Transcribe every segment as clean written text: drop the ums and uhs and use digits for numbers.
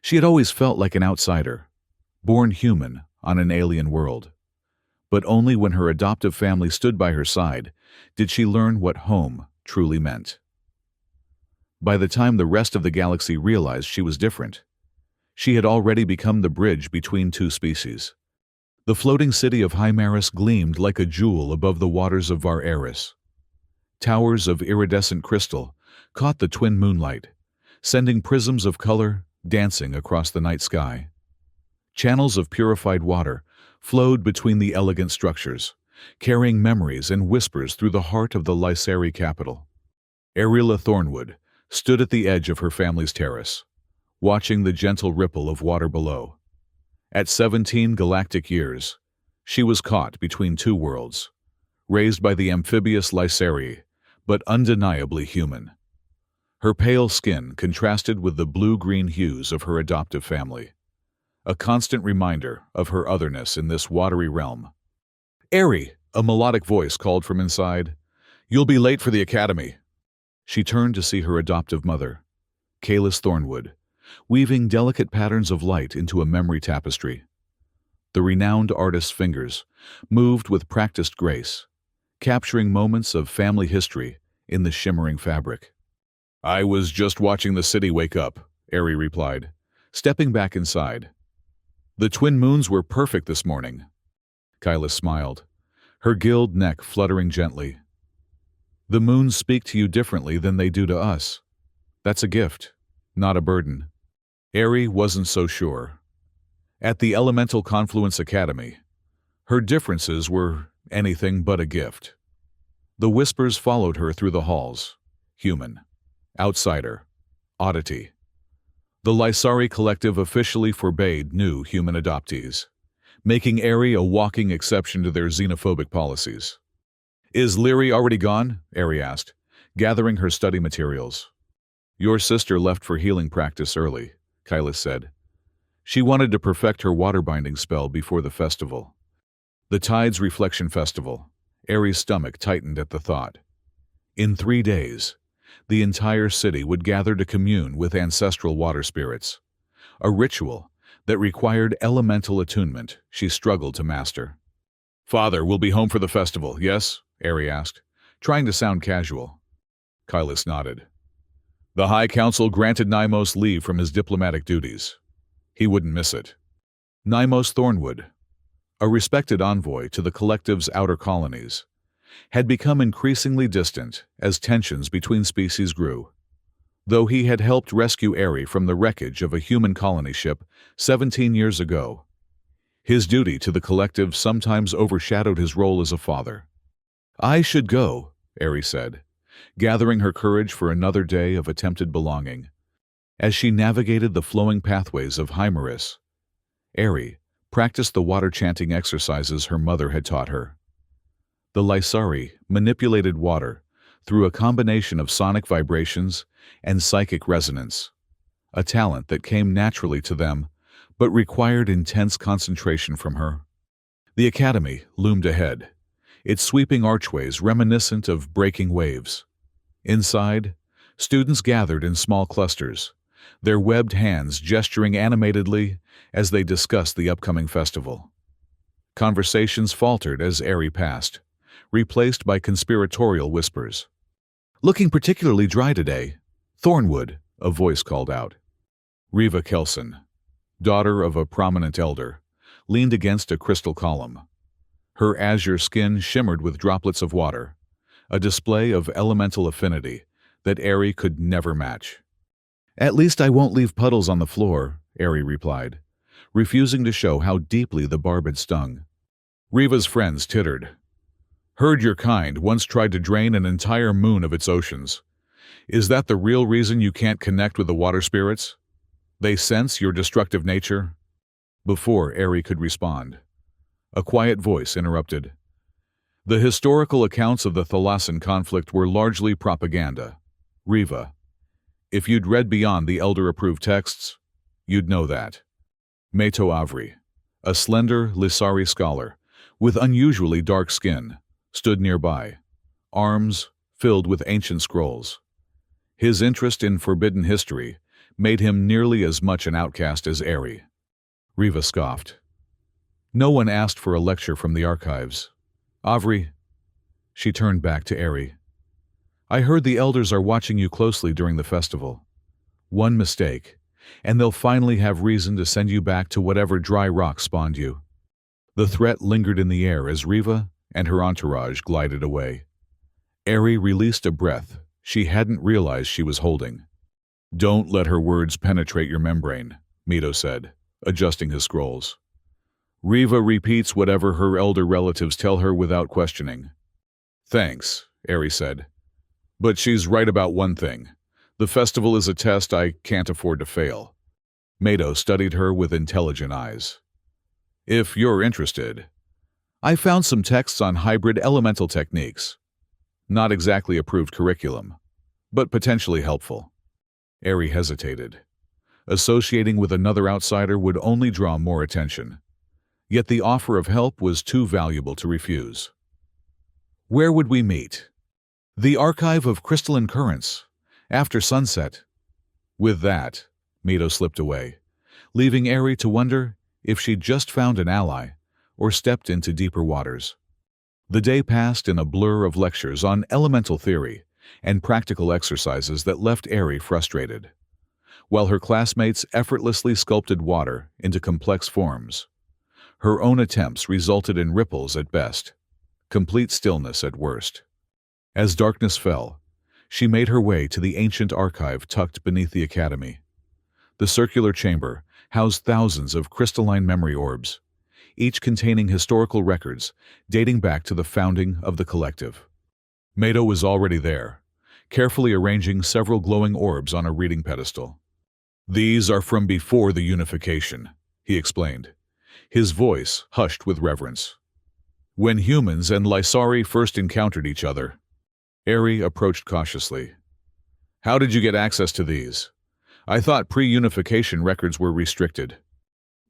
She had always felt like an outsider, born human on an alien world. But only when her adoptive family stood by her side did she learn what home truly meant. By the time the rest of the galaxy realized she was different, she had already become the bridge between two species. The floating city of Hymeris gleamed like a jewel above the waters of Var Eris. Towers of iridescent crystal caught the twin moonlight, sending prisms of color dancing across the night sky. Channels of purified water flowed between the elegant structures, carrying memories and whispers through the heart of the Lysari capital. Ariela Thornwood stood at the edge of her family's terrace, watching the gentle ripple of water below. At 17 galactic years, she was caught between two worlds, raised by the amphibious Lysari, but undeniably human. Her pale skin contrasted with the blue-green hues of her adoptive family, a constant reminder of her otherness in this watery realm. "Ari," a melodic voice called from inside. "You'll be late for the academy." She turned to see her adoptive mother, Kalis Thornwood, weaving delicate patterns of light into a memory tapestry. The renowned artist's fingers moved with practiced grace, capturing moments of family history in the shimmering fabric. "I was just watching the city wake up," Ari replied, stepping back inside. "The twin moons were perfect this morning." Kyla smiled, her gilled neck fluttering gently. "The moons speak to you differently than they do to us. That's a gift, not a burden." Ari wasn't so sure. At the Elemental Confluence Academy, her differences were anything but a gift. The whispers followed her through the halls. Human, outsider, oddity. The Lysari Collective officially forbade new human adoptees, making Ari a walking exception to their xenophobic policies. "Is Lyri already gone?" Ari asked, gathering her study materials. "Your sister left for healing practice early," Kyla said. "She wanted to perfect her water-binding spell before the festival." The Tides Reflection Festival. Ari's stomach tightened at the thought. In 3 days, the entire city would gather to commune with ancestral water spirits, a ritual that required elemental attunement she struggled to master. "Father will be home for the festival, yes?" Ari asked, trying to sound casual. Kylis nodded. The High Council granted Nymos leave from his diplomatic duties. He wouldn't miss it. Nymos Thornwood, a respected envoy to the collective's outer colonies, had become increasingly distant as tensions between species grew. Though he had helped rescue Ari from the wreckage of a human colony ship 17 years ago, his duty to the collective sometimes overshadowed his role as a father. "I should go," Ari said, gathering her courage for another day of attempted belonging. As she navigated the flowing pathways of Hymeris, Ari practiced the water-chanting exercises her mother had taught her. The Lysari manipulated water through a combination of sonic vibrations and psychic resonance, a talent that came naturally to them but required intense concentration from her. The academy loomed ahead, its sweeping archways reminiscent of breaking waves. Inside, students gathered in small clusters, their webbed hands gesturing animatedly as they discussed the upcoming festival. Conversations faltered as Ari passed, replaced by conspiratorial whispers. "Looking particularly dry today, Thornwood," a voice called out. Riva Kelson, daughter of a prominent elder, leaned against a crystal column. Her azure skin shimmered with droplets of water, a display of elemental affinity that Ari could never match. "At least I won't leave puddles on the floor," Ari replied, refusing to show how deeply the barb had stung. Riva's friends tittered. "Heard your kind once tried to drain an entire moon of its oceans. Is that the real reason you can't connect with the water spirits? They sense your destructive nature?" Before Ari could respond, a quiet voice interrupted. "The historical accounts of the Thalassian conflict were largely propaganda. Riva, if you'd read beyond the elder-approved texts, you'd know that." Mato Avri, a slender Lysari scholar with unusually dark skin, stood nearby, arms filled with ancient scrolls. His interest in forbidden history made him nearly as much an outcast as Eri. Riva scoffed. No one asked for a lecture from the archives. Avri, she turned back to Eri. I heard the elders are watching you closely during the festival. One mistake, and they'll finally have reason to send you back to whatever dry rock spawned you. The threat lingered in the air as Riva and her entourage glided away. Eri released a breath she hadn't realized she was holding. Don't let her words penetrate your membrane, Mito said, adjusting his scrolls. Riva repeats whatever her elder relatives tell her without questioning. Thanks, Eri said. But she's right about one thing. The festival is a test I can't afford to fail. Mito studied her with intelligent eyes. If you're interested, I found some texts on hybrid elemental techniques. Not exactly approved curriculum, but potentially helpful. Eri hesitated. Associating with another outsider would only draw more attention. Yet the offer of help was too valuable to refuse. Where would we meet? The Archive of Crystalline Currents, after sunset. With that, Mito slipped away, leaving Eri to wonder if she'd just found an ally or stepped into deeper waters. The day passed in a blur of lectures on elemental theory and practical exercises that left Eri frustrated, while her classmates effortlessly sculpted water into complex forms. Her own attempts resulted in ripples at best, complete stillness at worst. As darkness fell, she made her way to the ancient archive tucked beneath the academy. The circular chamber housed thousands of crystalline memory orbs, each containing historical records dating back to the founding of the collective. Mito was already there, carefully arranging several glowing orbs on a reading pedestal. These are from before the unification, he explained, his voice hushed with reverence. When humans and Lysari first encountered each other, Eri approached cautiously. How did you get access to these? I thought pre-unification records were restricted.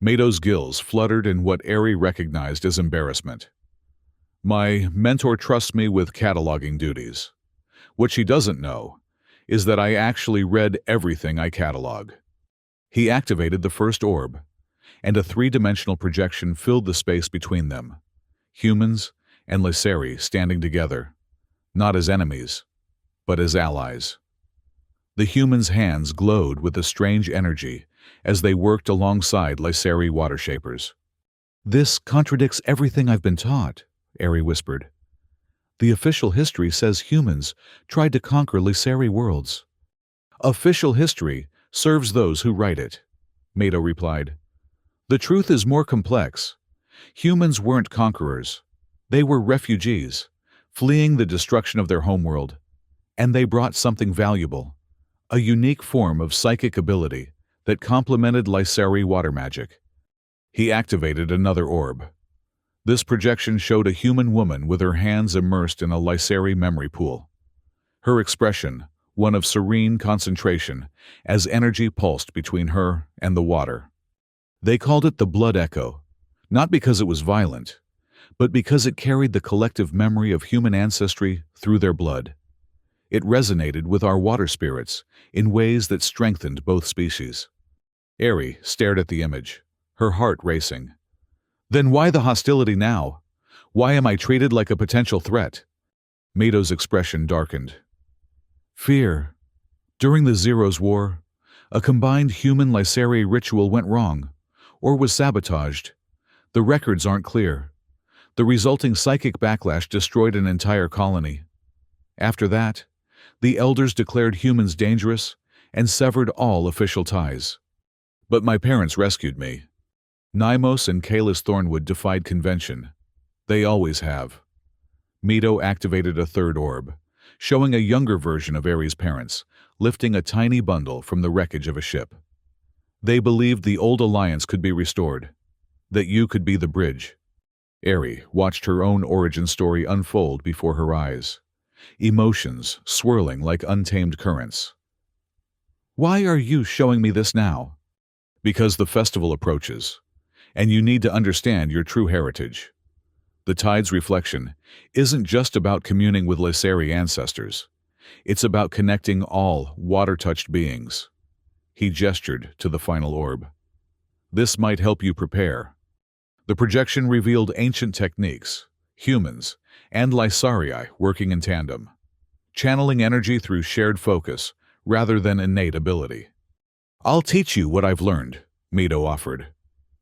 Mato's gills fluttered in what Eri recognized as embarrassment. My mentor trusts me with cataloging duties. What she doesn't know is that I actually read everything I catalog. He activated the first orb, and a three-dimensional projection filled the space between them. Humans and Lysari standing together, not as enemies, but as allies. The humans' hands glowed with a strange energy as they worked alongside Lysari water shapers. This contradicts everything I've been taught, Eri whispered. The official history says humans tried to conquer Lysari worlds. Official history serves those who write it, Mito replied. The truth is more complex. Humans weren't conquerors. They were refugees, fleeing the destruction of their homeworld. And they brought something valuable, a unique form of psychic ability that complemented Lysari water magic. He activated another orb. This projection showed a human woman with her hands immersed in a Lysari memory pool. Her expression, one of serene concentration, as energy pulsed between her and the water. They called it the blood echo, not because it was violent, but because it carried the collective memory of human ancestry through their blood. It resonated with our water spirits in ways that strengthened both species. Eri stared at the image, her heart racing. Then why the hostility now? Why am I treated like a potential threat? Mato's expression darkened. Fear. During the Zero's War, a combined human-Lysari ritual went wrong, or was sabotaged. The records aren't clear. The resulting psychic backlash destroyed an entire colony. After that, the elders declared humans dangerous and severed all official ties. But my parents rescued me. Nymos and Kalis Thornwood defied convention. They always have. Mito activated a third orb, showing a younger version of Eri's parents, lifting a tiny bundle from the wreckage of a ship. They believed the old alliance could be restored, that you could be the bridge. Eri watched her own origin story unfold before her eyes, emotions swirling like untamed currents. Why are you showing me this now? Because the festival approaches, and you need to understand your true heritage. The tide's reflection isn't just about communing with Lysari ancestors. It's about connecting all water-touched beings. He gestured to the final orb. This might help you prepare. The projection revealed ancient techniques, humans, and Lysarii working in tandem, channeling energy through shared focus rather than innate ability. I'll teach you what I've learned, Mito offered,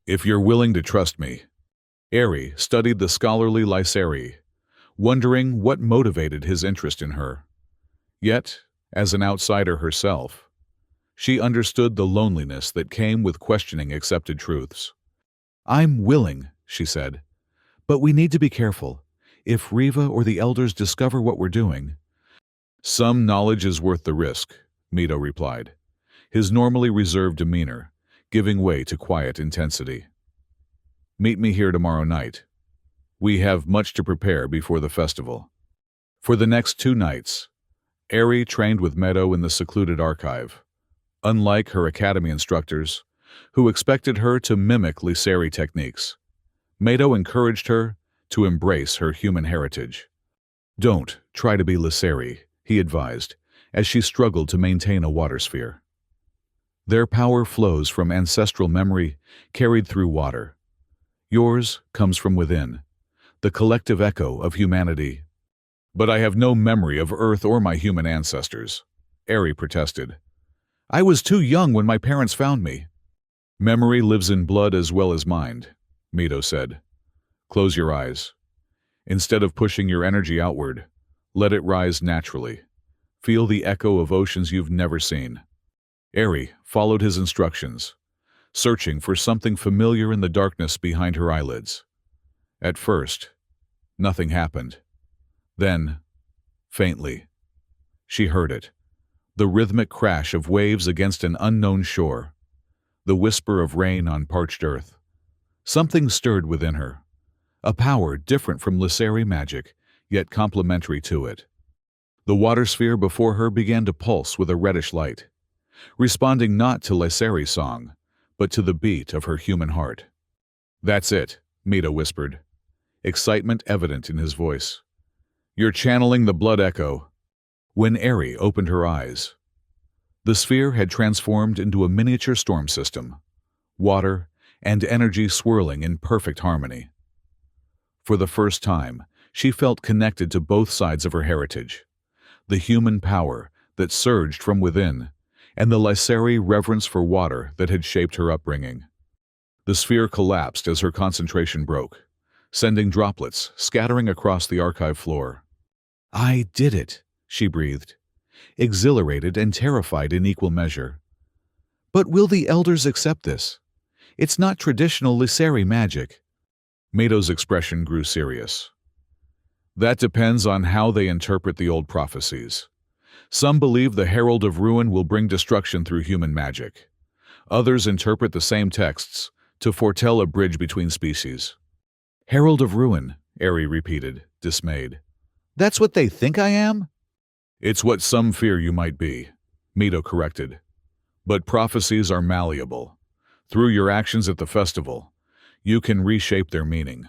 if you're willing to trust me. Eri studied the scholarly Lysarii, wondering what motivated his interest in her. Yet, as an outsider herself, she understood the loneliness that came with questioning accepted truths. I'm willing, she said, but we need to be careful. If Riva or the elders discover what we're doing. Some knowledge is worth the risk, Mito replied, his normally reserved demeanor giving way to quiet intensity. Meet me here tomorrow night. We have much to prepare before the festival. For the next 2 nights, Eri trained with Meadow in the secluded archive. Unlike her academy instructors, who expected her to mimic Lysarii techniques, Meadow encouraged her to embrace her human heritage. Don't try to be Lysarii, he advised, as she struggled to maintain a water sphere. Their power flows from ancestral memory carried through water. Yours comes from within, the collective echo of humanity. But I have no memory of Earth or my human ancestors, Eri protested. I was too young when my parents found me. Memory lives in blood as well as mind, Mito said. Close your eyes. Instead of pushing your energy outward, let it rise naturally. Feel the echo of oceans you've never seen. Eri followed his instructions, searching for something familiar in the darkness behind her eyelids. At first, nothing happened. Then, faintly, she heard it, the rhythmic crash of waves against an unknown shore, the whisper of rain on parched earth. Something stirred within her, a power different from Lysarii magic, yet complementary to it. The water sphere before her began to pulse with a reddish light, responding not to Lysarii's song, but to the beat of her human heart. That's it, Mito whispered, excitement evident in his voice. You're channeling the blood echo. When Eri opened her eyes, the sphere had transformed into a miniature storm system, water and energy swirling in perfect harmony. For the first time, she felt connected to both sides of her heritage, the human power that surged from within, and the Lysarii reverence for water that had shaped her upbringing. The sphere collapsed as her concentration broke, sending droplets scattering across the archive floor. I did it, she breathed, exhilarated and terrified in equal measure. But will the elders accept this? It's not traditional Lysarii magic. Mato's expression grew serious. That depends on how they interpret the old prophecies. Some believe the Herald of Ruin will bring destruction through human magic. Others interpret the same texts to foretell a bridge between species. Herald of Ruin, Eri repeated, dismayed. That's what they think I am? It's what some fear you might be, Mito corrected. But prophecies are malleable. Through your actions at the festival, you can reshape their meaning.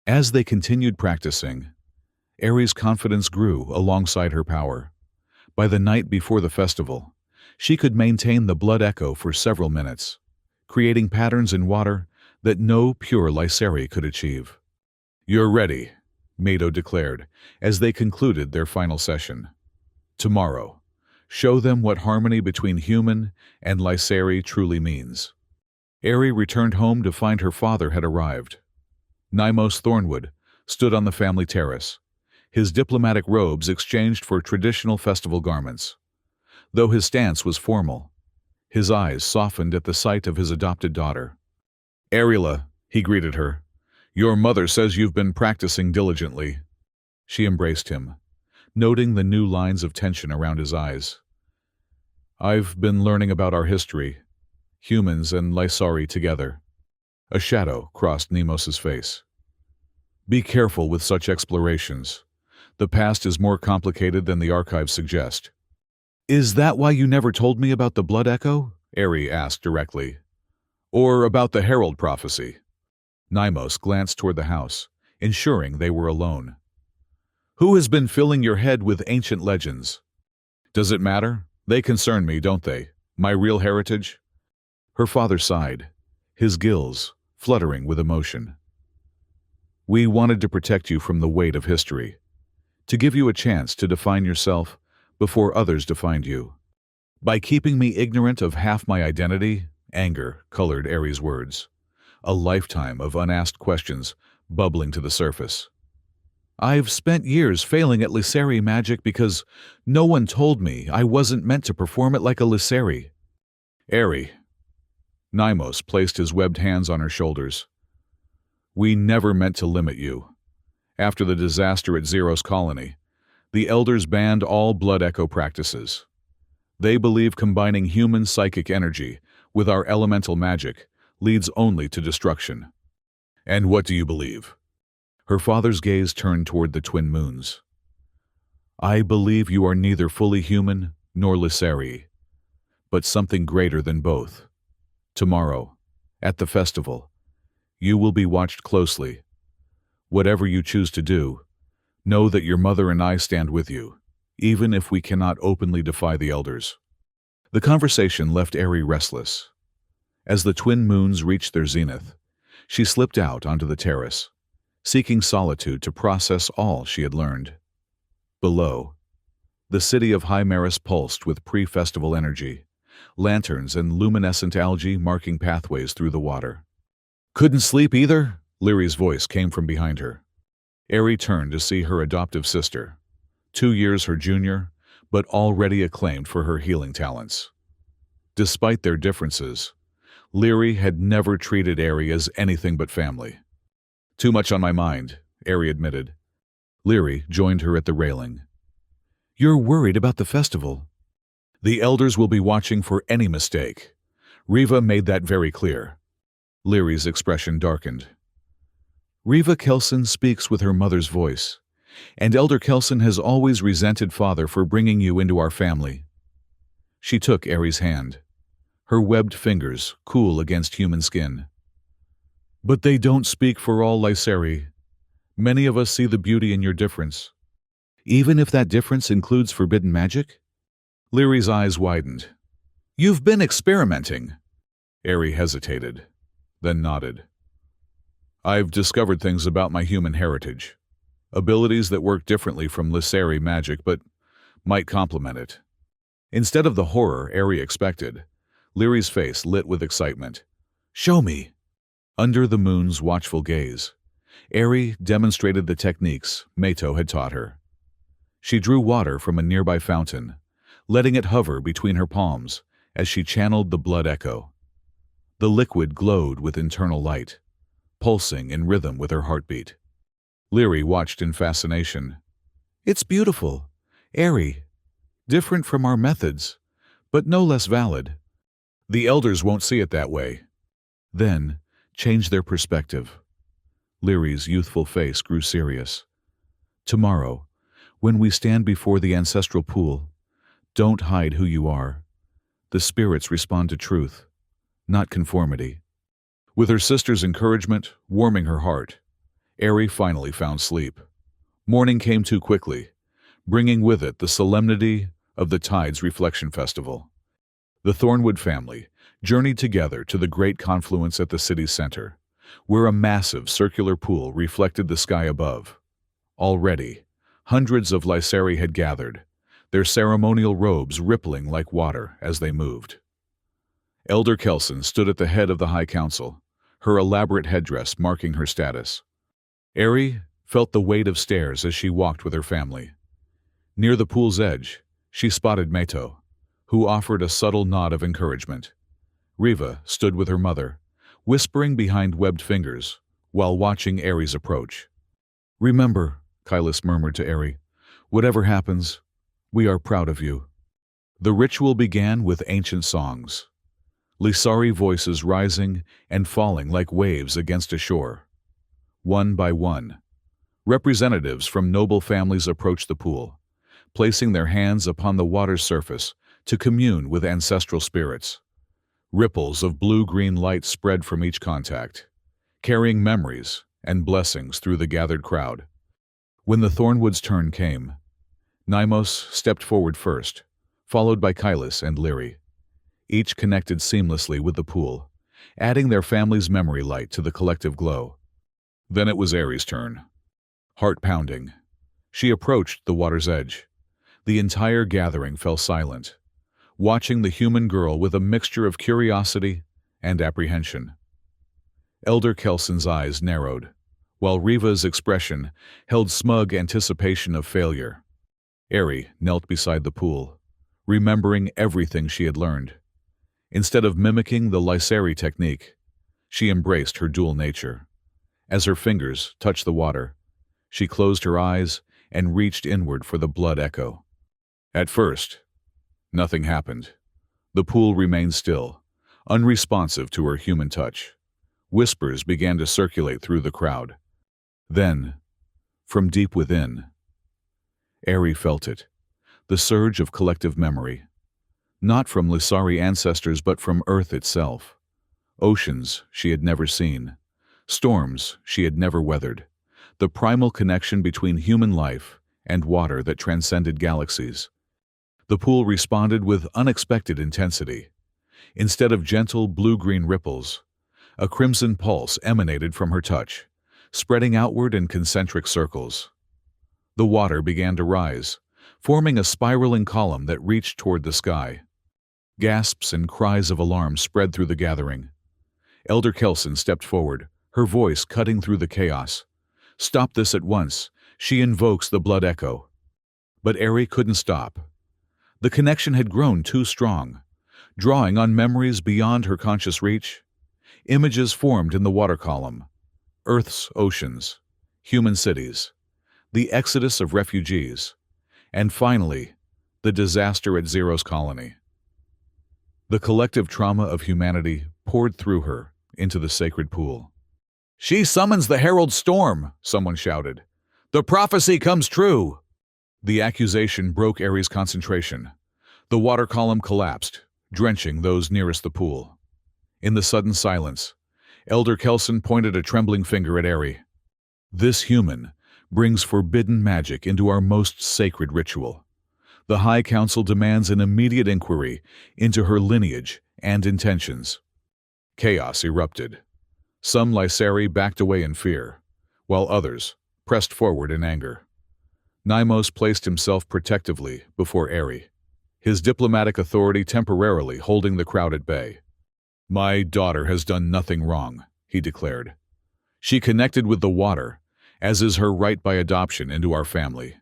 As they continued practicing, Eri's confidence grew alongside her power. By the night before the festival, she could maintain the blood echo for several minutes, creating patterns in water that no pure Lysarii could achieve. You're ready, Mito declared as they concluded their final session. Tomorrow, show them what harmony between human and Lysarii truly means. Eri returned home to find her father had arrived. Nymos Thornwood stood on the family terrace, his diplomatic robes exchanged for traditional festival garments. Though his stance was formal, his eyes softened at the sight of his adopted daughter. Arila, he greeted her, your mother says you've been practicing diligently. She embraced him, noting the new lines of tension around his eyes. I've been learning about our history, humans and Lysarii together. A shadow crossed Nemos's face. Be careful with such explorations. The past is more complicated than the archives suggest. Is that why you never told me about the blood echo? Eri asked directly. Or about the herald prophecy? Nymos glanced toward the house, ensuring they were alone. Who has been filling your head with ancient legends? Does it matter? They concern me, don't they? My real heritage? Her father sighed, his gills fluttering with emotion. We wanted to protect you from the weight of history, to give you a chance to define yourself before others defined you. By keeping me ignorant of half my identity, anger colored Aries' words, a lifetime of unasked questions bubbling to the surface. I've spent years failing at Lyseri magic because no one told me I wasn't meant to perform it like a Lyseri. Aerie. Nymos placed his webbed hands on her shoulders. We never meant to limit you. After the disaster at Zeros Colony, the elders banned all blood echo practices. They believe combining human psychic energy with our elemental magic leads only to destruction. And what do you believe? Her father's gaze turned toward the twin moons. I believe you are neither fully human nor Lyseri, but something greater than both. Tomorrow, at the festival, you will be watched closely. Whatever you choose to do, know that your mother and I stand with you, even if we cannot openly defy the elders. The conversation left Aerie restless. As the twin moons reached their zenith, she slipped out onto the terrace, seeking solitude to process all she had learned. Below, the city of Hymeris pulsed with pre-festival energy, lanterns and luminescent algae marking pathways through the water. Couldn't sleep either? Lyri's voice came from behind her. Aerie turned to see her adoptive sister, 2 years her junior, but already acclaimed for her healing talents. Despite their differences, Lyri had never treated Aerie as anything but family. Too much on my mind, Aerie admitted. Lyri joined her at the railing. You're worried about the festival. The elders will be watching for any mistake. Riva made that very clear. Lyri's expression darkened. Riva Kelson speaks with her mother's voice, and Elder Kelson has always resented Father for bringing you into our family. She took Aerie's hand, her webbed fingers cool against human skin. But they don't speak for all Lyseri. Many of us see the beauty in your difference. Even if that difference includes forbidden magic? Lyri's eyes widened. You've been experimenting. Aerie hesitated, then nodded. I've discovered things about my human heritage, abilities that work differently from Lyseri magic but might complement it. Instead of the horror Aerie expected, Lyri's face lit with excitement. Show me! Under the moon's watchful gaze, Aerie demonstrated the techniques Mato had taught her. She drew water from a nearby fountain, letting it hover between her palms as she channeled the blood echo. The liquid glowed with internal light, pulsing in rhythm with her heartbeat. Lyri watched in fascination. It's beautiful, airy, different from our methods, but no less valid. The elders won't see it that way. Then, change their perspective. Lyri's youthful face grew serious. Tomorrow, when we stand before the ancestral pool, don't hide who you are. The spirits respond to truth, not conformity. With her sister's encouragement warming her heart, Aerie finally found sleep. Morning came too quickly, bringing with it the solemnity of the Tides Reflection Festival. The Thornwood family journeyed together to the great confluence at the city's center, where a massive circular pool reflected the sky above. Already, hundreds of Lyseri had gathered, their ceremonial robes rippling like water as they moved. Elder Kelson stood at the head of the High Council, her elaborate headdress marking her status. Aerie felt the weight of stares as she walked with her family. Near the pool's edge, she spotted Mato, who offered a subtle nod of encouragement. Riva stood with her mother, whispering behind webbed fingers, while watching Aerie's approach. Remember, Kylus murmured to Aerie, whatever happens, we are proud of you. The ritual began with ancient songs, Lysari voices rising and falling like waves against a shore. One by one, representatives from noble families approached the pool, placing their hands upon the water's surface to commune with ancestral spirits. Ripples of blue-green light spread from each contact, carrying memories and blessings through the gathered crowd. When the Thornwood's turn came, Nymos stepped forward first, followed by Kylus and Lyri. each connected seamlessly with the pool, adding their family's memory light to the collective glow. Then it was Aries' turn. Heart pounding, she approached the water's edge. The entire gathering fell silent, watching the human girl with a mixture of curiosity and apprehension. Elder Kelson's eyes narrowed, while Riva's expression held smug anticipation of failure. Ari knelt beside the pool, remembering everything she had learned. Instead of mimicking the Lysari technique, she embraced her dual nature. As her fingers touched the water, she closed her eyes and reached inward for the blood echo. At first, nothing happened. The pool remained still, unresponsive to her human touch. Whispers began to circulate through the crowd. Then, from deep within, Ari felt it, the surge of collective memory. Not from Lysari ancestors but from Earth itself. Oceans she had never seen, storms she had never weathered, the primal connection between human life and water that transcended galaxies. The pool responded with unexpected intensity. Instead of gentle blue-green ripples, a crimson pulse emanated from her touch, spreading outward in concentric circles. The water began to rise, forming a spiraling column that reached toward the sky. Gasps and cries of alarm spread through the gathering. Elder Kelson stepped forward, her voice cutting through the chaos. "Stop this at once. She invokes the blood echo." But Ari couldn't stop. The connection had grown too strong, drawing on memories beyond her conscious reach. Images formed in the water column: Earth's oceans, human cities, the exodus of refugees, and finally, the disaster at Zero's colony. The collective trauma of humanity poured through her into the sacred pool. "She summons the herald storm," someone shouted. "The prophecy comes true." The accusation broke Ari's concentration. The water column collapsed, drenching those nearest the pool. In the sudden silence, Elder Kelson pointed a trembling finger at Ari. "This human brings forbidden magic into our most sacred ritual. The High Council demands an immediate inquiry into her lineage and intentions." Chaos erupted. Some Lysari backed away in fear, while others pressed forward in anger. Naimos placed himself protectively before Ari, his diplomatic authority temporarily holding the crowd at bay. "My daughter has done nothing wrong," he declared. "She connected with the water, as is her right by adoption, into our family."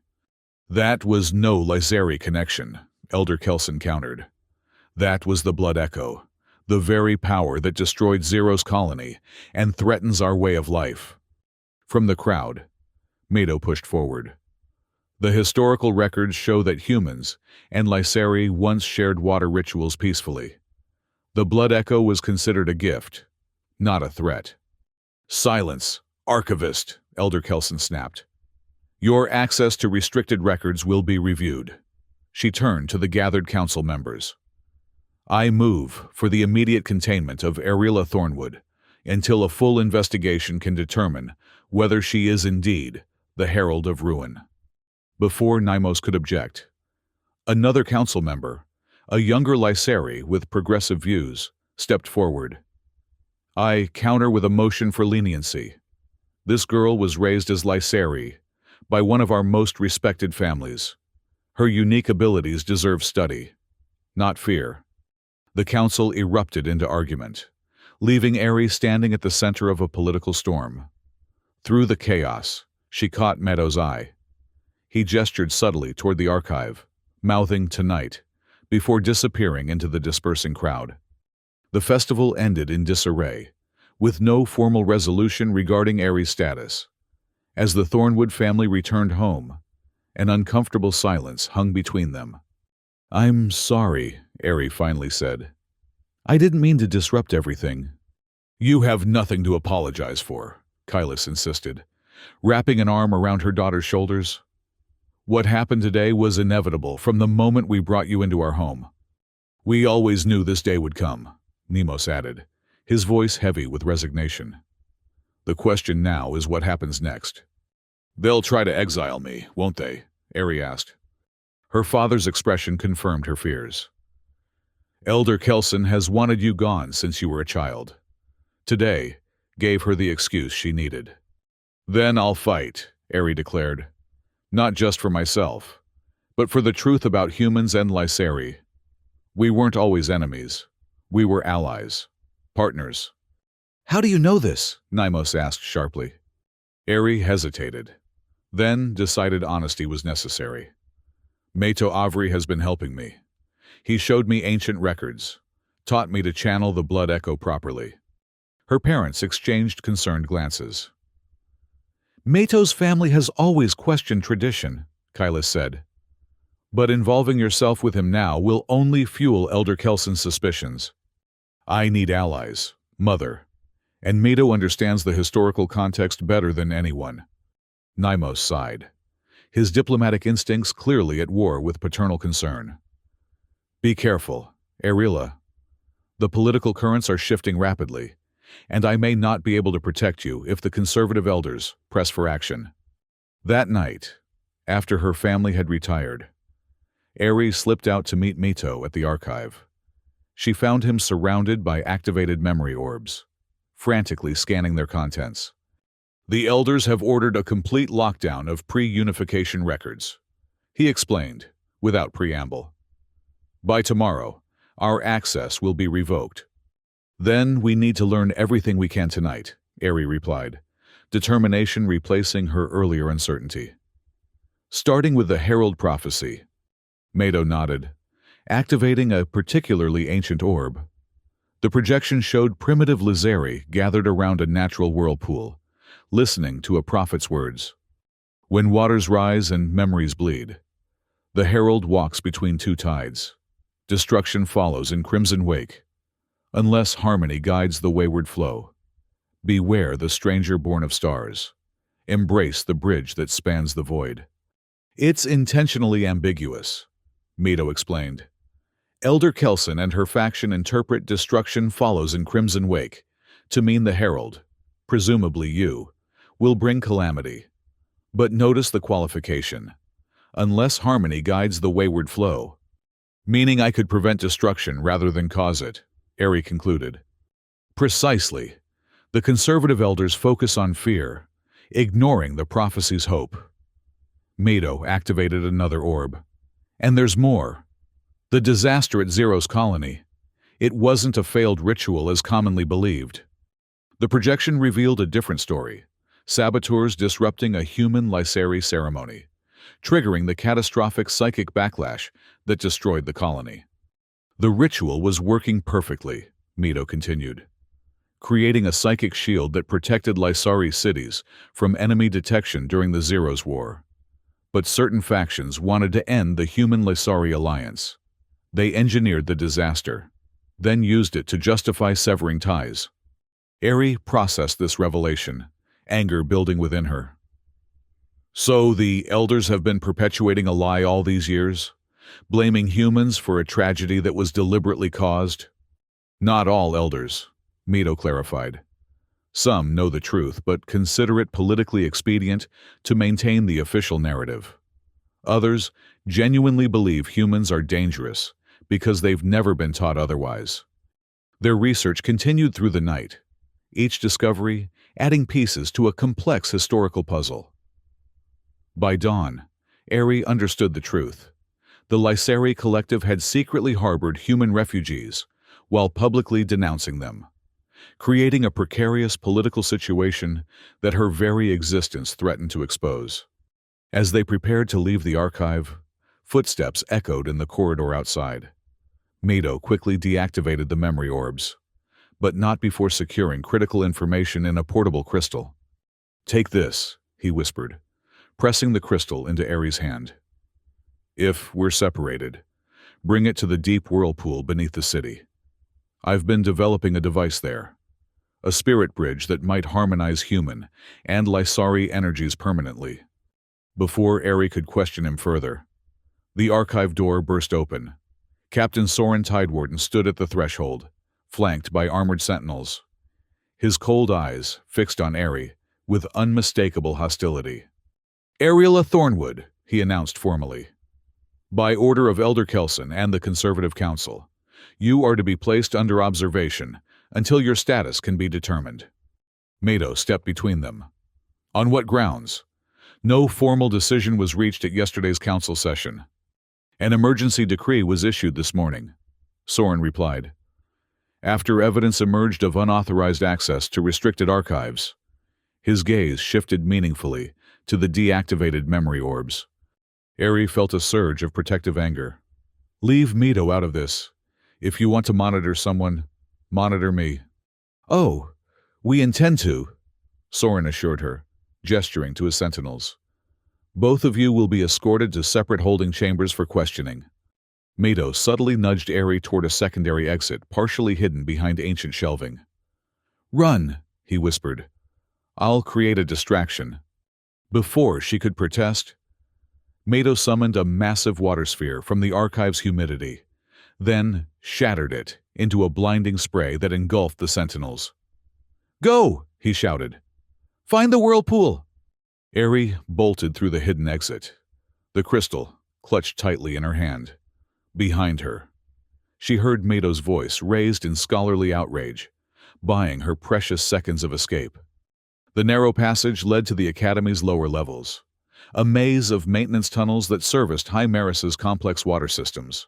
"That was no Lysari connection," Elder Kelson countered. "That was the blood echo, the very power that destroyed Zero's colony and threatens our way of life." From the crowd, Mado pushed forward. "The historical records show that humans and Lysari once shared water rituals peacefully. The blood echo was considered a gift, not a threat." "Silence, archivist," Elder Kelson snapped. "Your access to restricted records will be reviewed." She turned to the gathered council members. "I move for the immediate containment of Ariella Thornwood until a full investigation can determine whether she is indeed the Herald of Ruin." Before Naimos could object, another council member, a younger Lysari with progressive views, stepped forward. "I counter with a motion for leniency. This girl was raised as Lysari by one of our most respected families. Her unique abilities deserve study, not fear." The council erupted into argument, leaving Ari standing at the center of a political storm. Through the chaos, she caught Meadow's eye. He gestured subtly toward the archive, mouthing "tonight," before disappearing into the dispersing crowd. The festival ended in disarray, with no formal resolution regarding Ari's status. As the Thornwood family returned home, an uncomfortable silence hung between them. "I'm sorry," Ari finally said. "I didn't mean to disrupt everything." "You have nothing to apologize for," Kylus insisted, wrapping an arm around her daughter's shoulders. "What happened today was inevitable from the moment we brought you into our home." "We always knew this day would come," Nemos added, his voice heavy with resignation. "The question now is what happens next." "They'll try to exile me, won't they?" Ari asked. Her father's expression confirmed her fears. Elder Kelson has wanted you gone since you were a child. Today gave her the excuse she needed. Then I'll fight, Eri declared. Not just for myself, but for the truth about humans and Lysari. We weren't always enemies. We were allies. Partners. How do you know this? Nymos asked sharply. Eri hesitated, then decided honesty was necessary. Mato Avri has been helping me. He showed me ancient records, taught me to channel the blood echo properly. Her parents exchanged concerned glances. Mato's family has always questioned tradition, Kyla said. But involving yourself with him now will only fuel Elder Kelson's suspicions. I need allies, Mother, and Mato understands the historical context better than anyone. Nymos sighed, his diplomatic instincts clearly at war with paternal concern. Be careful, Arila. The political currents are shifting rapidly, and I may not be able to protect you if the conservative elders press for action. That night, after her family had retired, Eri slipped out to meet Mito at the archive. She found him surrounded by activated memory orbs, frantically scanning their contents. The elders have ordered a complete lockdown of pre-unification records, he explained, without preamble. By tomorrow, our access will be revoked. Then we need to learn everything we can tonight, Eri replied, determination replacing her earlier uncertainty. Starting with the Herald Prophecy, Mato nodded, activating a particularly ancient orb. The projection showed primitive Lysari gathered around a natural whirlpool, listening to a prophet's words. When waters rise and memories bleed, the herald walks between two tides. Destruction follows in crimson wake, unless harmony guides the wayward flow. Beware the stranger born of stars. Embrace the bridge that spans the void. It's intentionally ambiguous, Mito explained. Elder Kelson and her faction interpret destruction follows in crimson wake to mean the herald, presumably you, will bring calamity. But notice the qualification. Unless harmony guides the wayward flow. Meaning I could prevent destruction rather than cause it, Eri concluded. Precisely. The conservative elders focus on fear, ignoring the prophecy's hope. Mito activated another orb. And there's more. The disaster at Zero's colony. It wasn't a failed ritual as commonly believed. The projection revealed a different story. Saboteurs disrupting a human Lysari ceremony, triggering the catastrophic psychic backlash that destroyed the colony. The ritual was working perfectly, Mito continued, creating a psychic shield that protected Lysari cities from enemy detection during the Zero's War. But certain factions wanted to end the human Lysari alliance. They engineered the disaster, then used it to justify severing ties. Eri processed this revelation, anger building within her. So the elders have been perpetuating a lie all these years, blaming humans for a tragedy that was deliberately caused? Not all elders, Mito clarified. Some know the truth but consider it politically expedient to maintain the official narrative. Others genuinely believe humans are dangerous because they've never been taught otherwise. Their research continued through the night, each discovery adding pieces to a complex historical puzzle. By dawn, Eri understood the truth. The Lysari collective had secretly harbored human refugees while publicly denouncing them, creating a precarious political situation that her very existence threatened to expose. As they prepared to leave the archive, footsteps echoed in the corridor outside. Mito quickly deactivated the memory orbs, but not before securing critical information in a portable crystal. Take this, he whispered, pressing the crystal into Eri's hand. If we're separated, bring it to the deep whirlpool beneath the city. I've been developing a device there, a spirit bridge that might harmonize human and Lysari energies permanently. Before Eri could question him further, the archive door burst open. Captain Soren Tidewarden stood at the threshold, flanked by armored sentinels, his cold eyes fixed on Eri with unmistakable hostility. Ariela Thornwood, he announced formally. By order of Elder Kelson and the Conservative Council, You are to be placed under observation until your status can be determined. Mato stepped between them. On what grounds? No formal decision was reached at yesterday's council session. An emergency decree was issued this morning, Soren replied. After evidence emerged of unauthorized access to restricted archives, his gaze shifted meaningfully to the deactivated memory orbs. Eri felt a surge of protective anger. Leave Mito out of this. If you want to monitor someone, monitor me. Oh, we intend to, Soren assured her, gesturing to his sentinels. Both of you will be escorted to separate holding chambers for questioning. Mito subtly nudged Eri toward a secondary exit, partially hidden behind ancient shelving. Run, he whispered. I'll create a distraction. Before she could protest, Mito summoned a massive water sphere from the archive's humidity, then shattered it into a blinding spray that engulfed the sentinels. Go, he shouted. Find the whirlpool. Eri bolted through the hidden exit, the crystal clutched tightly in her hand. Behind her, she heard Mato's voice raised in scholarly outrage, buying her precious seconds of escape. The narrow passage led to the Academy's lower levels, a maze of maintenance tunnels that serviced High Maris's complex water systems.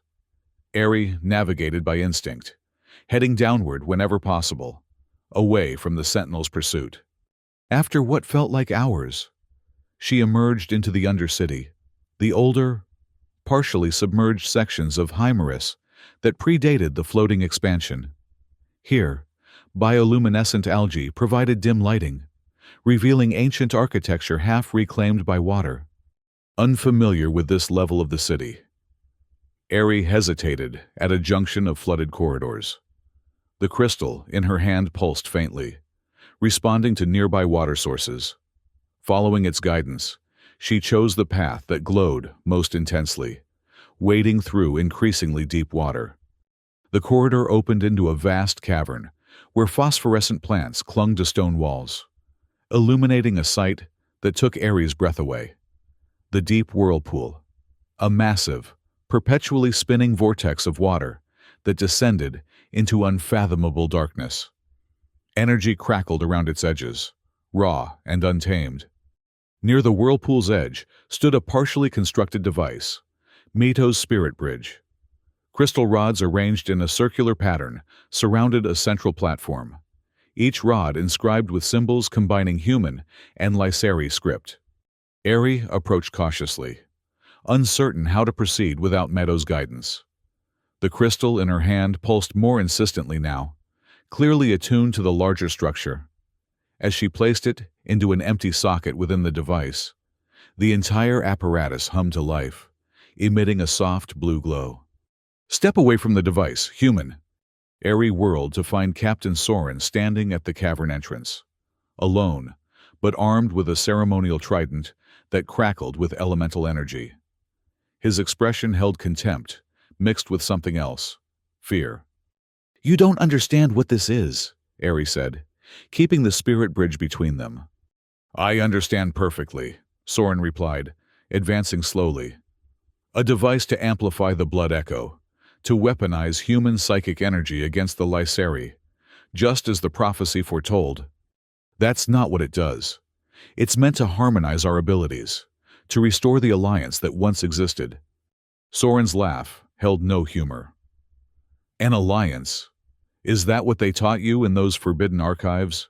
Eri navigated by instinct, heading downward whenever possible, away from the Sentinel's pursuit. After what felt like hours, she emerged into the Undercity, the older, partially submerged sections of High Maris that predated the floating expansion. Here, bioluminescent algae provided dim lighting, revealing ancient architecture half reclaimed by water. Unfamiliar with this level of the city, Eri hesitated at a junction of flooded corridors. The crystal in her hand pulsed faintly, responding to nearby water sources. Following its guidance, she chose the path that glowed most intensely, wading through increasingly deep water. The corridor opened into a vast cavern where phosphorescent plants clung to stone walls, illuminating a sight that took Eri's breath away. The deep whirlpool, a massive, perpetually spinning vortex of water that descended into unfathomable darkness. Energy crackled around its edges, raw and untamed. Near the whirlpool's edge stood a partially constructed device, Mito's spirit bridge. Crystal rods arranged in a circular pattern surrounded a central platform, each rod inscribed with symbols combining human and Lysari script. Eri approached cautiously, uncertain how to proceed without Mito's guidance. The crystal in her hand pulsed more insistently now, clearly attuned to the larger structure. As she placed it into an empty socket within the device, the entire apparatus hummed to life, emitting a soft blue glow. Step away from the device, human. Eri whirled to find Captain Soren standing at the cavern entrance, alone, but armed with a ceremonial trident that crackled with elemental energy. His expression held contempt, mixed with something else, fear. You don't understand what this is, Eri said, keeping the spirit bridge between them. I understand perfectly, Soren replied, advancing slowly. A device to amplify the blood echo, to weaponize human psychic energy against the Lysari, just as the prophecy foretold. That's not what it does. It's meant to harmonize our abilities, to restore the alliance that once existed. Soren's laugh held no humor. An alliance? Is that what they taught you in those forbidden archives?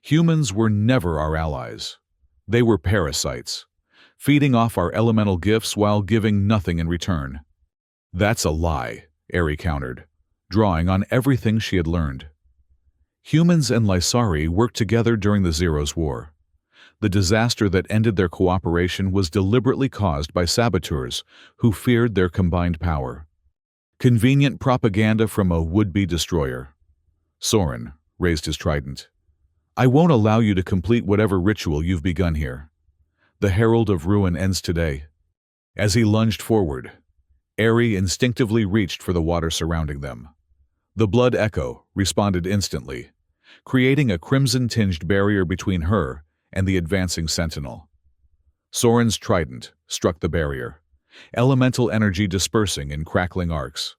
Humans were never our allies. They were parasites, feeding off our elemental gifts while giving nothing in return. That's a lie, Eri countered, drawing on everything she had learned. Humans and Lysari worked together during the Zero's War. The disaster that ended their cooperation was deliberately caused by saboteurs who feared their combined power. Convenient propaganda from a would-be destroyer. Soren raised his trident. I won't allow you to complete whatever ritual you've begun here. The Herald of Ruin ends today. As he lunged forward, Eri instinctively reached for the water surrounding them. The blood echo responded instantly, creating a crimson-tinged barrier between her and the advancing sentinel. Soren's trident struck the barrier, elemental energy dispersing in crackling arcs.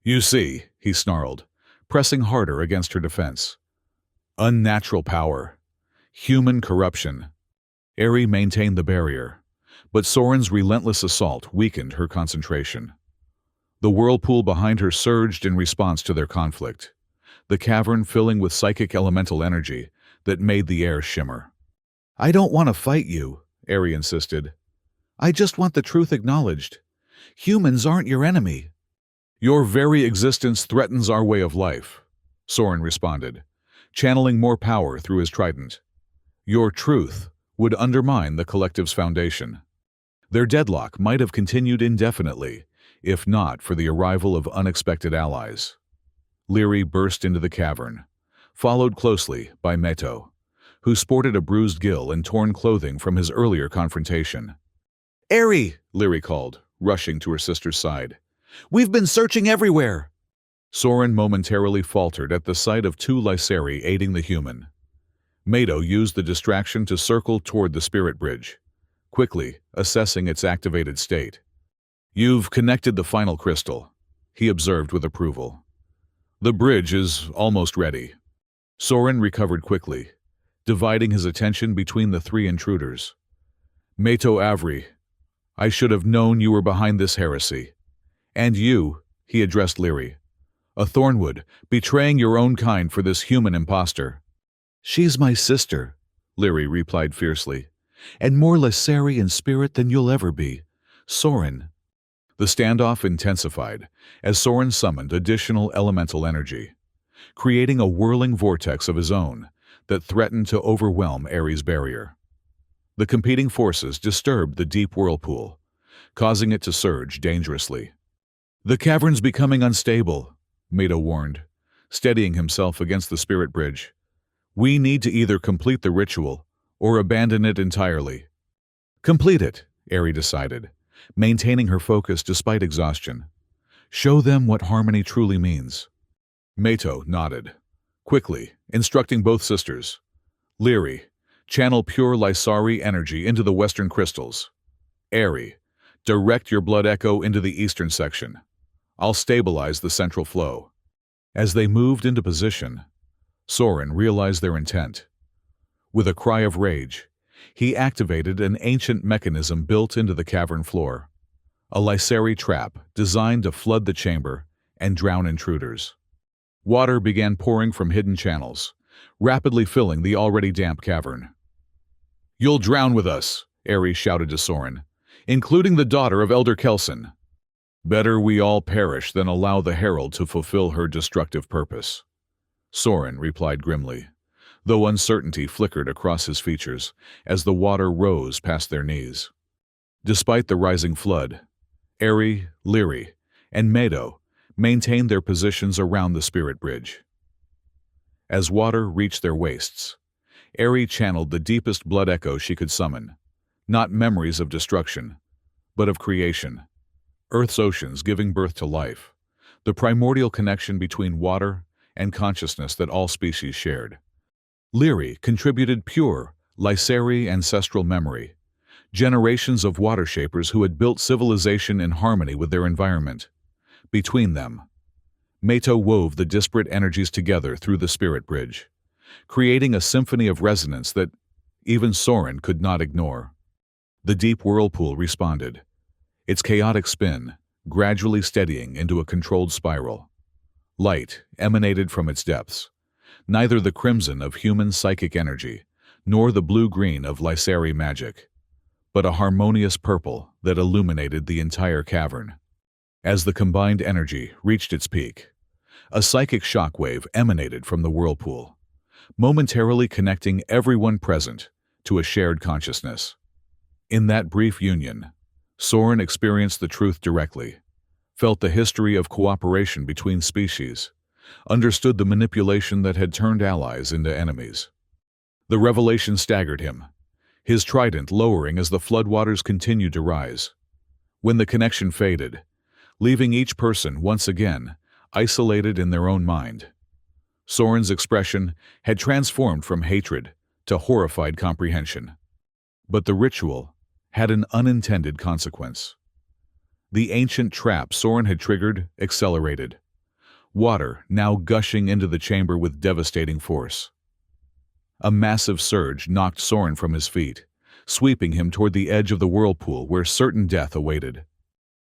You see, he snarled, pressing harder against her defense. Unnatural power. Human corruption. Eri maintained the barrier, but Soren's relentless assault weakened her concentration. The whirlpool behind her surged in response to their conflict, the cavern filling with psychic elemental energy that made the air shimmer. "I don't want to fight you," Eri insisted. "I just want the truth acknowledged. Humans aren't your enemy." "Your very existence threatens our way of life," Soren responded, channeling more power through his trident. "Your truth would undermine the collective's foundation." Their deadlock might have continued indefinitely, if not for the arrival of unexpected allies. Leary burst into the cavern, followed closely by Meto, who sported a bruised gill and torn clothing from his earlier confrontation. "Eri!" Leary called, rushing to her sister's side. "We've been searching everywhere!" Soren momentarily faltered at the sight of two Lyseri aiding the human. Meto used the distraction to circle toward the spirit bridge, quickly assessing its activated state. "You've connected the final crystal," he observed with approval. "The bridge is almost ready." Soren recovered quickly, dividing his attention between the three intruders. "Meto Avri, I should have known you were behind this heresy. And you," he addressed Leary, "a Thornwood, betraying your own kind for this human impostor." "She's my sister," Leary replied fiercely, "and more Lyseri in spirit than you'll ever be. Soren." The standoff intensified as Soren summoned additional elemental energy, creating a whirling vortex of his own that threatened to overwhelm Eri's barrier. The competing forces disturbed the deep whirlpool, causing it to surge dangerously. "The cavern's becoming unstable," Meto warned, steadying himself against the spirit bridge. "We need to either complete the ritual or abandon it entirely." "Complete it," Eri decided, maintaining her focus despite exhaustion. "Show them what harmony truly means." Meto nodded, quickly instructing both sisters. "Leary, channel pure Lysari energy into the western crystals. Eri, direct your blood echo into the eastern section. I'll stabilize the central flow." As they moved into position, Soren realized their intent. With a cry of rage, he activated an ancient mechanism built into the cavern floor, a Lyseri trap designed to flood the chamber and drown intruders. Water began pouring from hidden channels, rapidly filling the already damp cavern. "You'll drown with us," Eri shouted to Soren, "including the daughter of Elder Kelson. Better we all perish than allow the Herald to fulfill her destructive purpose." Soren replied grimly, though uncertainty flickered across his features as the water rose past their knees. Despite the rising flood, Eri, Leary, and Meto maintained their positions around the spirit bridge. As water reached their waists, Eri channeled the deepest blood echo she could summon, not memories of destruction, but of creation, Earth's oceans giving birth to life, the primordial connection between water and consciousness that all species shared. Leary contributed pure, Lyseri ancestral memory, generations of water shapers who had built civilization in harmony with their environment. Between them, Meto wove the disparate energies together through the spirit bridge, creating a symphony of resonance that even Soren could not ignore. The deep whirlpool responded, its chaotic spin gradually steadying into a controlled spiral. Light emanated from its depths, neither the crimson of human psychic energy nor the blue-green of Lyseri magic, but a harmonious purple that illuminated the entire cavern. As the combined energy reached its peak, a psychic shockwave emanated from the whirlpool, momentarily connecting everyone present to a shared consciousness. In that brief union, Soren experienced the truth directly, felt the history of cooperation between species, understood the manipulation that had turned allies into enemies. The revelation staggered him, his trident lowering as the floodwaters continued to rise. When the connection faded, leaving each person once again isolated in their own mind, Soren's expression had transformed from hatred to horrified comprehension. But the ritual had an unintended consequence. The ancient trap Soren had triggered accelerated. water now gushing into the chamber with devastating force. A massive surge knocked Soren from his feet, sweeping him toward the edge of the whirlpool where certain death awaited.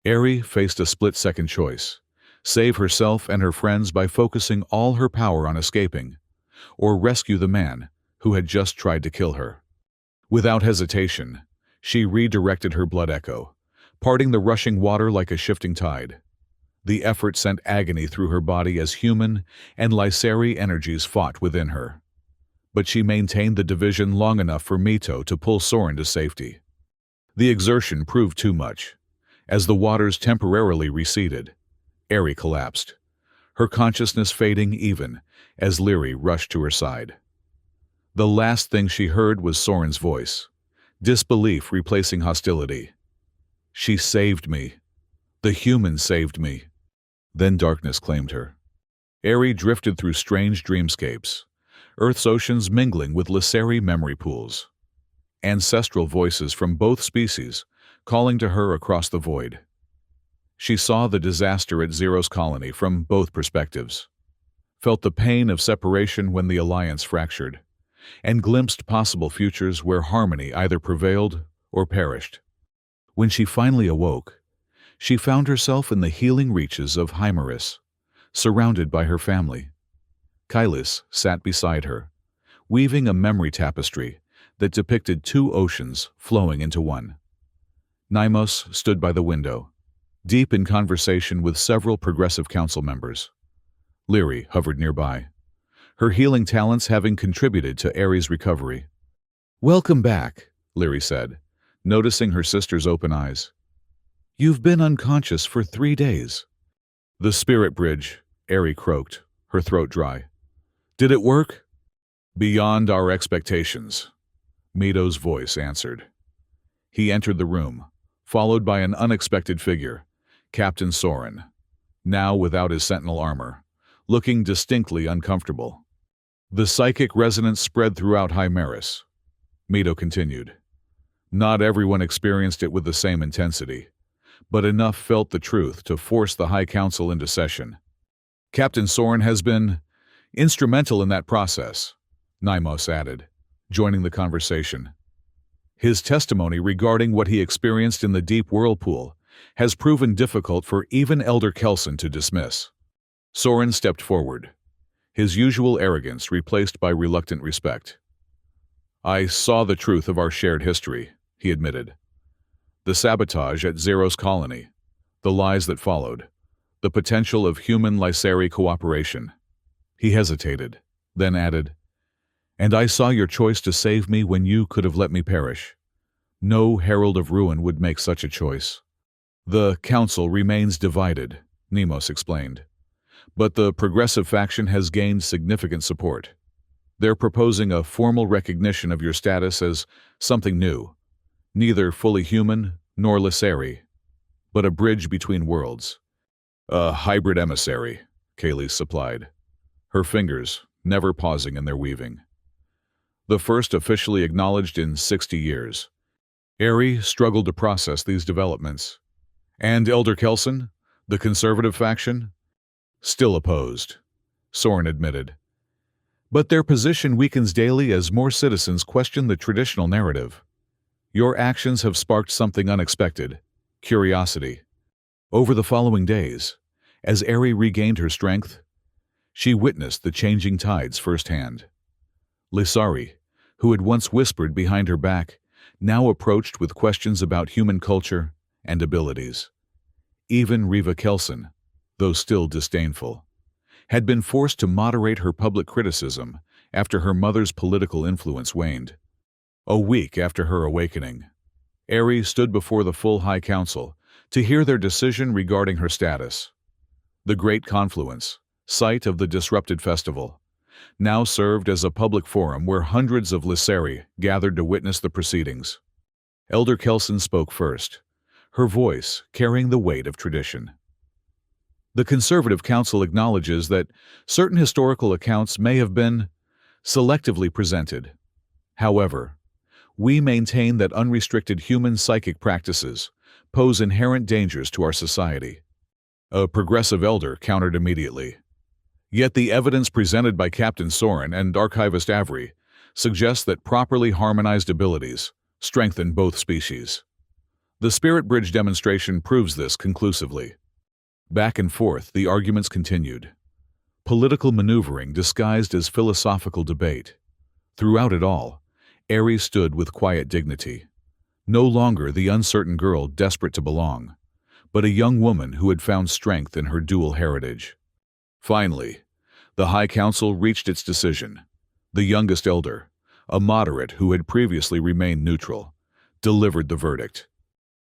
Eri faced a split-second choice: save herself and her friends by focusing all her power on escaping, or rescue the man who had just tried to kill her. Without hesitation, she redirected her blood echo, parting the rushing water like a shifting tide. The effort sent agony through her body as human and Lysari energies fought within her. But she maintained the division long enough for Mito to pull Soren to safety. The exertion proved too much. As the waters temporarily receded, Eri collapsed, her consciousness fading even as Lyri rushed to her side. The last thing she heard was Soren's voice, disbelief replacing hostility. "She saved me. The human saved me." Then darkness claimed her. Eri drifted through strange dreamscapes, Earth's oceans mingling with Lysari memory pools. Ancestral voices from both species calling to her across the void. She saw the disaster at Zero's colony from both perspectives, felt the pain of separation when the alliance fractured, and glimpsed possible futures where harmony either prevailed or perished. When she finally awoke, she found herself in the healing reaches of Hymeris, surrounded by her family. Kailis sat beside her, weaving a memory tapestry that depicted two oceans flowing into one. Naimos stood by the window, deep in conversation with several Progressive Council members. Lyri hovered nearby, her healing talents having contributed to Eri's recovery. "Welcome back," Lyri said, noticing her sister's open eyes. "You've been unconscious for 3 days." "The spirit bridge," Eri croaked, her throat dry. "Did it work?" "Beyond our expectations," Mito's voice answered. He entered the room, followed by an unexpected figure, Captain Soren, now without his sentinel armor, looking distinctly uncomfortable. "The psychic resonance spread throughout Hymeris," Mito continued. "Not everyone experienced it with the same intensity, but enough felt the truth to force the High Council into session. Captain Soren has been instrumental in that process," Naimos added, joining the conversation. "His testimony regarding what he experienced in the deep whirlpool has proven difficult for even Elder Kelson to dismiss." Soren stepped forward, his usual arrogance replaced by reluctant respect. "I saw the truth of our shared history," he admitted. "The sabotage at Zero's colony, the lies that followed, the potential of human Lysari cooperation." He hesitated, then added, "And I saw your choice to save me when you could have let me perish. No herald of ruin would make such a choice." "The council remains divided," Nemos explained. "But the progressive faction has gained significant support. They're proposing a formal recognition of your status as something new, neither fully human nor Lysari, but a bridge between worlds." "A hybrid emissary," Kaylee supplied, her fingers never pausing in their weaving. "The first officially acknowledged in 60 years. Eri struggled to process these developments. And Elder Kelson, the conservative faction? Still opposed," Soren admitted. "But their position weakens daily as more citizens question the traditional narrative. Your actions have sparked something unexpected: curiosity." Over the following days, as Eri regained her strength, she witnessed the changing tides firsthand. Lysari, who had once whispered behind her back, now approached with questions about human culture and abilities. Even Riva Kelson, though still disdainful, had been forced to moderate her public criticism after her mother's political influence waned. A week after her awakening, Eri stood before the full High Council to hear their decision regarding her status. The Great Confluence, site of the disrupted festival, now served as a public forum where hundreds of Lysari gathered to witness the proceedings. Elder Kelson spoke first, her voice carrying the weight of tradition. "The Conservative Council acknowledges that certain historical accounts may have been selectively presented. However, we maintain that unrestricted human psychic practices pose inherent dangers to our society." A progressive elder countered immediately, Yet the evidence presented by Captain Soren and Archivist Avery suggests that properly harmonized abilities strengthen both species. The Spirit Bridge demonstration proves this conclusively. Back and forth, the arguments continued. Political maneuvering disguised as philosophical debate. Throughout it all, Ares stood with quiet dignity. No longer the uncertain girl desperate to belong, but a young woman who had found strength in her dual heritage. Finally, the High Council reached its decision. The youngest elder, a moderate who had previously remained neutral, delivered the verdict.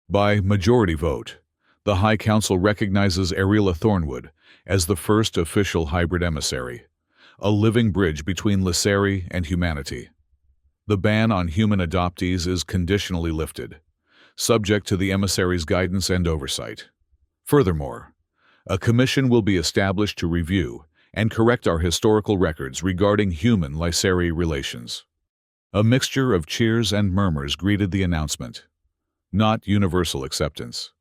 By majority vote, the High Council recognizes Ariela Thornwood as the first official hybrid emissary, a living bridge between Lysari and humanity. The ban on human adoptees is conditionally lifted, subject to the emissary's guidance and oversight. Furthermore, a commission will be established to review and correct our historical records regarding human-Lysari relations. A mixture of cheers and murmurs greeted the announcement. Not universal acceptance,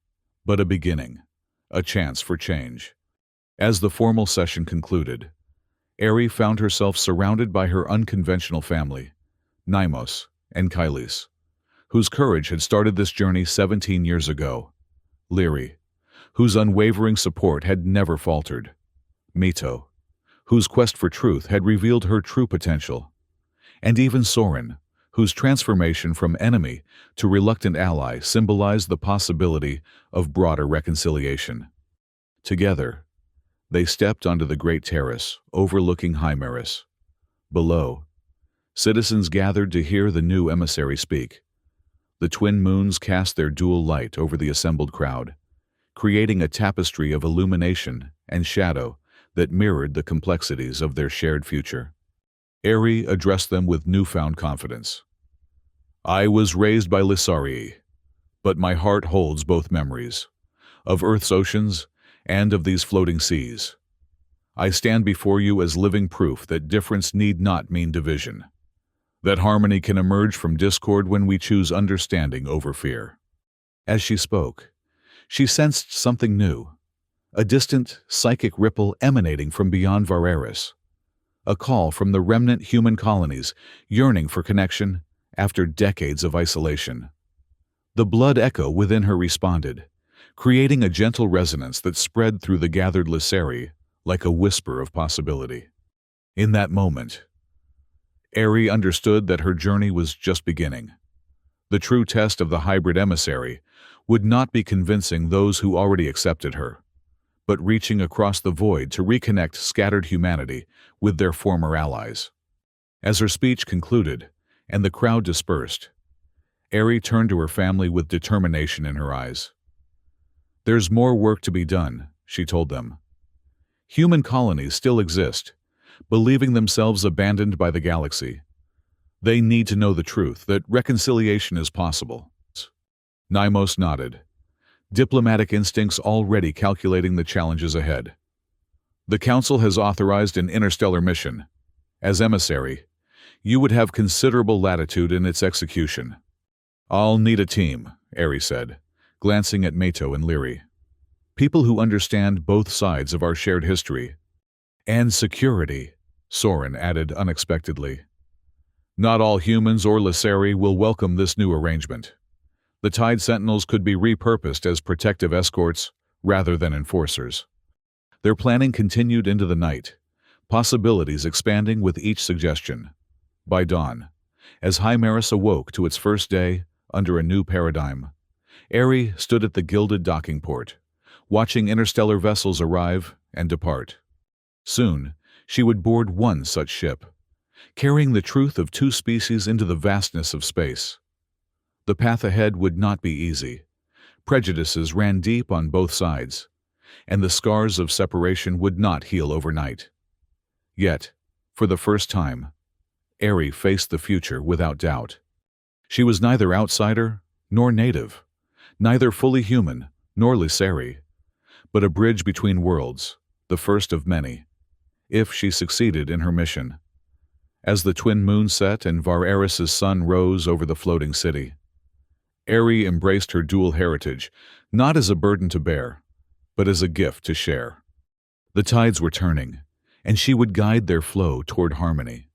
but a beginning, a chance for change. As the formal session concluded, Eri found herself surrounded by her unconventional family, Naimos and Kailis, whose courage had started this journey 17 years ago, Lyri, whose unwavering support had never faltered, Mito, whose quest for truth had revealed her true potential, and even Soren, whose transformation from enemy to reluctant ally symbolized the possibility of broader reconciliation. Together, they stepped onto the great terrace overlooking Hymeris. Below, citizens gathered to hear the new emissary speak. The twin moons cast their dual light over the assembled crowd, creating a tapestry of illumination and shadow that mirrored the complexities of their shared future. Eri addressed them with newfound confidence. I was raised by Lysari, but my heart holds both memories, of Earth's oceans and of these floating seas. I stand before you as living proof that difference need not mean division, that harmony can emerge from discord when we choose understanding over fear. As she spoke, she sensed something new, a distant, psychic ripple emanating from beyond Vareris, a call from the remnant human colonies yearning for connection after decades of isolation. The blood echo within her responded, creating a gentle resonance that spread through the gathered Lysari like a whisper of possibility. In that moment, Eri understood that her journey was just beginning. The true test of the hybrid emissary would not be convincing those who already accepted her, but reaching across the void to reconnect scattered humanity with their former allies. As her speech concluded and the crowd dispersed, Eri turned to her family with determination in her eyes. There's more work to be done, she told them. Human colonies still exist, believing themselves abandoned by the galaxy. They need to know the truth, that reconciliation is possible. Naimos nodded, diplomatic instincts already calculating the challenges ahead. The Council has authorized an interstellar mission. As emissary, you would have considerable latitude in its execution. I'll need a team, Eri said, glancing at Mato and Lyri. People who understand both sides of our shared history. And security, Soren added unexpectedly. Not all humans or Lysari will welcome this new arrangement. The Tide Sentinels could be repurposed as protective escorts rather than enforcers. Their planning continued into the night, possibilities expanding with each suggestion. By dawn, as Hymeris awoke to its first day under a new paradigm, Eri stood at the gilded docking port, watching interstellar vessels arrive and depart. Soon, she would board one such ship, carrying the truth of two species into the vastness of space. The path ahead would not be easy. Prejudices ran deep on both sides, and the scars of separation would not heal overnight. Yet, for the first time, Eri faced the future without doubt. She was neither outsider nor native, neither fully human nor Lysari, but a bridge between worlds, the first of many, if she succeeded in her mission. As the twin moons set and Vareris' sun rose over the floating city, Eri embraced her dual heritage, not as a burden to bear, but as a gift to share. The tides were turning, and she would guide their flow toward harmony.